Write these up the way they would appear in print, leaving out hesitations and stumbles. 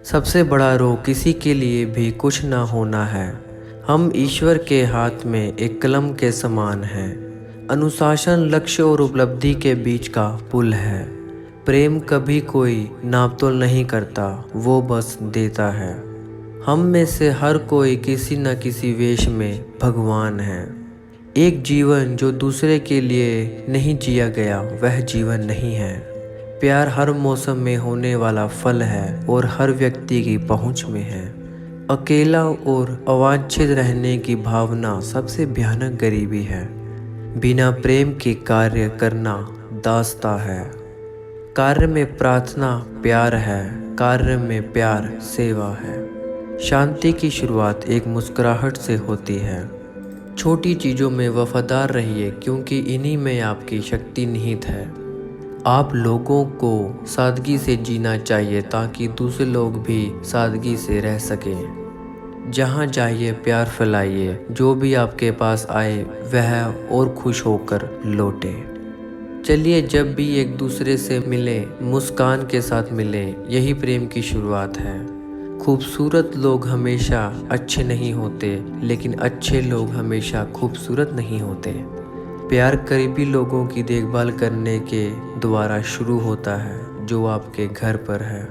सबसे बड़ा रोग किसी के लिए भी कुछ न होना है। हम ईश्वर के हाथ में एक कलम के समान हैं। अनुशासन लक्ष्य और उपलब्धि के बीच का पुल है। प्रेम कभी कोई नापतोल नहीं करता, वो बस देता है। हम में से हर कोई किसी न किसी वेश में भगवान है। एक जीवन जो दूसरे के लिए नहीं जिया गया वह जीवन नहीं है। प्यार हर मौसम में होने वाला फल है और हर व्यक्ति की पहुंच में है। अकेला और अवांछित रहने की भावना सबसे भयानक गरीबी है। बिना प्रेम के कार्य करना दास्ता है। कार्य में प्रार्थना प्यार है, कार्य में प्यार सेवा है। शांति की शुरुआत एक मुस्कुराहट से होती है। छोटी चीज़ों में वफादार रहिए क्योंकि इन्हीं में आपकी शक्ति निहित है। आप लोगों को सादगी से जीना चाहिए ताकि दूसरे लोग भी सादगी से रह सकें। जहाँ जाइए प्यार फैलाइए, जो भी आपके पास आए वह और खुश होकर लौटे। चलिए जब भी एक दूसरे से मिले मुस्कान के साथ मिले, यही प्रेम की शुरुआत है। खूबसूरत लोग हमेशा अच्छे नहीं होते, लेकिन अच्छे लोग हमेशा खूबसूरत नहीं होते। प्यार करीबी लोगों की देखभाल करने के द्वारा शुरू होता है जो आपके घर पर है।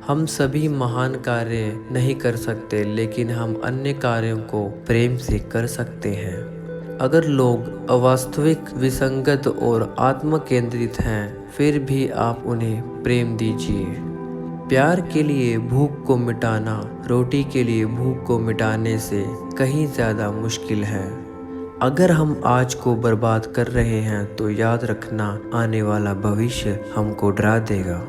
हम सभी महान कार्य नहीं कर सकते, लेकिन हम अन्य कार्यों को प्रेम से कर सकते हैं। अगर लोग अवास्तविक, विसंगत और आत्म केंद्रित हैं, फिर भी आप उन्हें प्रेम दीजिए। प्यार के लिए भूख को मिटाना रोटी के लिए भूख को मिटाने से कहीं ज़्यादा मुश्किल है। अगर हम आज को बर्बाद कर रहे हैं तो याद रखना आने वाला भविष्य हमको डरा देगा।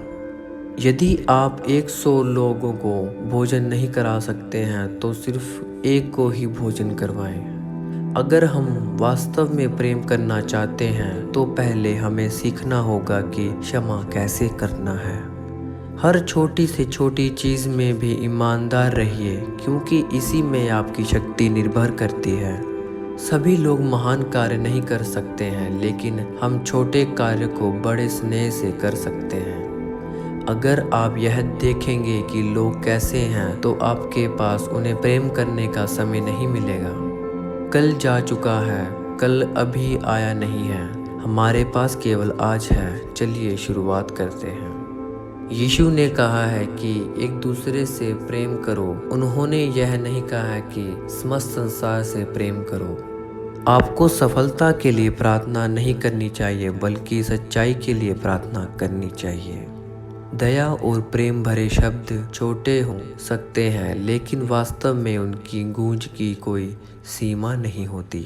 यदि आप 100 लोगों को भोजन नहीं करा सकते हैं तो सिर्फ एक को ही भोजन करवाएं। अगर हम वास्तव में प्रेम करना चाहते हैं तो पहले हमें सीखना होगा कि क्षमा कैसे करना है। हर छोटी से छोटी चीज़ में भी ईमानदार रहिए क्योंकि इसी में आपकी शक्ति निर्भर करती है। सभी लोग महान कार्य नहीं कर सकते हैं, लेकिन हम छोटे कार्य को बड़े स्नेह से कर सकते हैं। अगर आप यह देखेंगे कि लोग कैसे हैं तो आपके पास उन्हें प्रेम करने का समय नहीं मिलेगा। कल जा चुका है, कल अभी आया नहीं है। हमारे पास केवल आज है। चलिए शुरुआत करते हैं। यीशु ने कहा है कि एक दूसरे से प्रेम करो। उन्होंने यह नहीं कहा है कि समस्त संसार से प्रेम करो। आपको सफलता के लिए प्रार्थना नहीं करनी चाहिए, बल्कि सच्चाई के लिए प्रार्थना करनी चाहिए। दया और प्रेम भरे शब्द छोटे हो सकते हैं, लेकिन वास्तव में उनकी गूंज की कोई सीमा नहीं होती।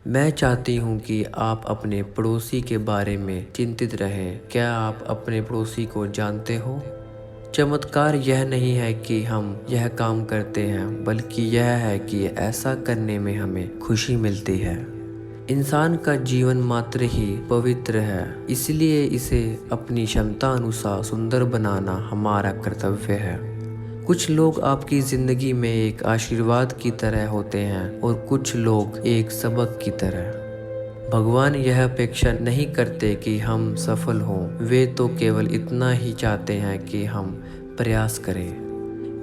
मैं चाहती हूँ कि आप अपने पड़ोसी के बारे में चिंतित रहें। क्या आप अपने पड़ोसी को जानते हो? चमत्कार यह नहीं है कि हम यह काम करते हैं, बल्कि यह है कि ऐसा करने में हमें खुशी मिलती है। इंसान का जीवन मात्र ही पवित्र है, इसलिए इसे अपनी क्षमता अनुसार सुंदर बनाना हमारा कर्तव्य है। कुछ लोग आपकी ज़िंदगी में एक आशीर्वाद की तरह होते हैं और कुछ लोग एक सबक की तरह। भगवान यह अपेक्षा नहीं करते कि हम सफल हों, वे तो केवल इतना ही चाहते हैं कि हम प्रयास करें।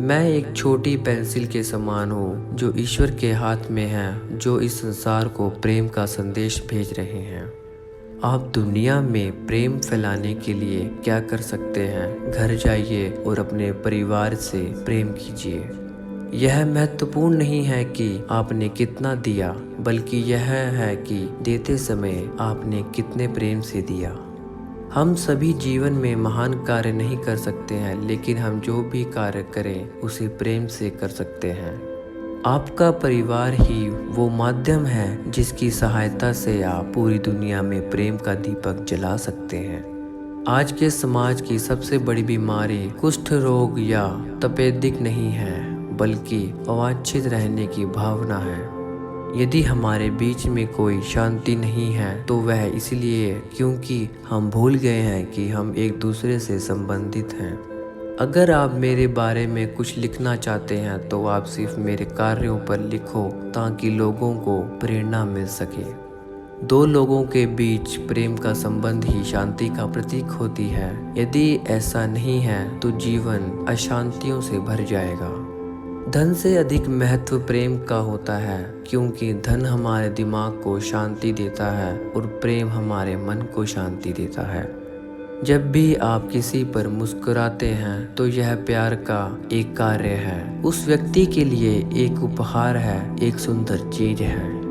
मैं एक छोटी पेंसिल के समान हूँ जो ईश्वर के हाथ में है, जो इस संसार को प्रेम का संदेश भेज रहे हैं। आप दुनिया में प्रेम फैलाने के लिए क्या कर सकते हैं? घर जाइए और अपने परिवार से प्रेम कीजिए। यह महत्वपूर्ण नहीं है कि आपने कितना दिया, बल्कि यह है कि देते समय आपने कितने प्रेम से दिया। हम सभी जीवन में महान कार्य नहीं कर सकते हैं, लेकिन हम जो भी कार्य करें उसे प्रेम से कर सकते हैं। आपका परिवार ही वो माध्यम है जिसकी सहायता से आप पूरी दुनिया में प्रेम का दीपक जला सकते हैं। आज के समाज की सबसे बड़ी बीमारी कुष्ठ रोग या तपेदिक नहीं है, बल्कि अवांछित रहने की भावना है। यदि हमारे बीच में कोई शांति नहीं है तो वह इसलिए क्योंकि हम भूल गए हैं कि हम एक दूसरे से संबंधित हैं। अगर आप मेरे बारे में कुछ लिखना चाहते हैं तो आप सिर्फ मेरे कार्यों पर लिखो ताकि लोगों को प्रेरणा मिल सके। दो लोगों के बीच प्रेम का संबंध ही शांति का प्रतीक होती है। यदि ऐसा नहीं है तो जीवन अशांतियों से भर जाएगा। धन से अधिक महत्व प्रेम का होता है, क्योंकि धन हमारे दिमाग को शांति देता है और प्रेम हमारे मन को शांति देता है। जब भी आप किसी पर मुस्कुराते हैं तो यह प्यार का एक कार्य है, उस व्यक्ति के लिए एक उपहार है, एक सुंदर चीज है।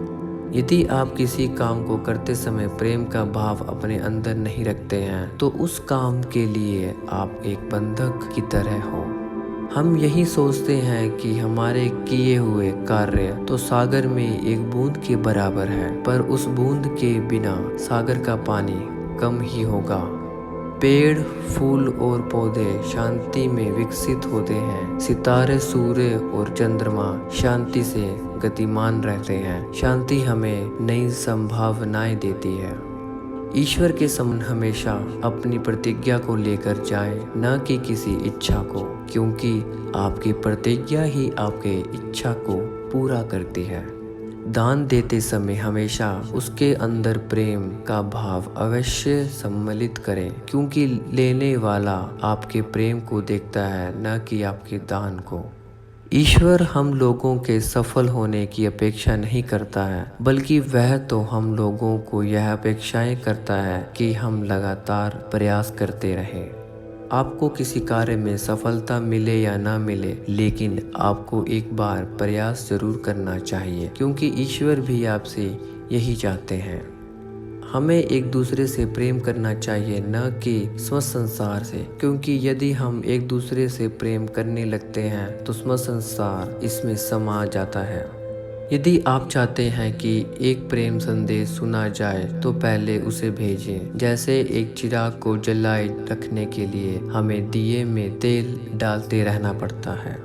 यदि आप किसी काम को करते समय प्रेम का भाव अपने अंदर नहीं रखते हैं तो उस काम के लिए आप एक बंधक की तरह हो। हम यही सोचते हैं कि हमारे किए हुए कार्य तो सागर में एक बूंद के बराबर है, पर उस बूंद के बिना सागर का पानी कम ही होगा। पेड़, फूल और पौधे शांति में विकसित होते हैं। सितारे, सूर्य और चंद्रमा शांति से गतिमान रहते हैं। शांति हमें नई संभावनाएं देती है। ईश्वर के सम्मान हमेशा अपनी प्रतिज्ञा को लेकर जाएं, न कि किसी इच्छा को, क्योंकि आपकी प्रतिज्ञा ही आपके इच्छा को पूरा करती है। दान देते समय हमेशा उसके अंदर प्रेम का भाव अवश्य सम्मिलित करें, क्योंकि लेने वाला आपके प्रेम को देखता है, न कि आपके दान को। ईश्वर हम लोगों के सफल होने की अपेक्षा नहीं करता है, बल्कि वह तो हम लोगों को यह अपेक्षाएं करता है कि हम लगातार प्रयास करते रहें। आपको किसी कार्य में सफलता मिले या ना मिले, लेकिन आपको एक बार प्रयास जरूर करना चाहिए, क्योंकि ईश्वर भी आपसे यही चाहते हैं। हमें एक दूसरे से प्रेम करना चाहिए, न कि समस्त संसार से, क्योंकि यदि हम एक दूसरे से प्रेम करने लगते हैं तो समस्त संसार इसमें समा जाता है। यदि आप चाहते हैं कि एक प्रेम संदेश सुना जाए तो पहले उसे भेजें। जैसे एक चिराग को जलाए रखने के लिए हमें दिए में तेल डालते रहना पड़ता है।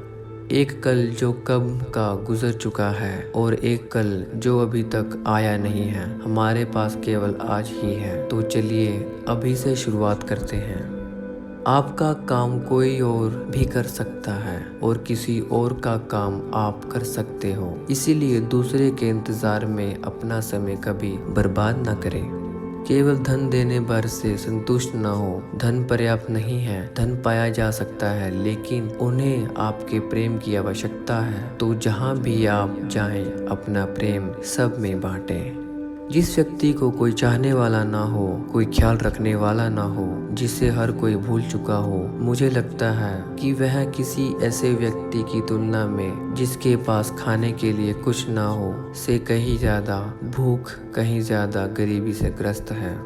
एक कल जो कब का गुजर चुका है और एक कल जो अभी तक आया नहीं है, हमारे पास केवल आज ही है। तो चलिए अभी से शुरुआत करते हैं। आपका काम कोई और भी कर सकता है और किसी और का काम आप कर सकते हो, इसीलिए दूसरे के इंतजार में अपना समय कभी बर्बाद न करें। केवल धन देने भर से संतुष्ट न हो। धन पर्याप्त नहीं है, धन पाया जा सकता है, लेकिन उन्हें आपके प्रेम की आवश्यकता है। तो जहाँ भी आप जाएं, अपना प्रेम सब में बांटें। जिस व्यक्ति को कोई चाहने वाला ना हो, कोई ख्याल रखने वाला ना हो, जिसे हर कोई भूल चुका हो, मुझे लगता है कि वह किसी ऐसे व्यक्ति की तुलना में जिसके पास खाने के लिए कुछ ना हो से कहीं ज्यादा भूख, कहीं ज्यादा गरीबी से ग्रस्त है।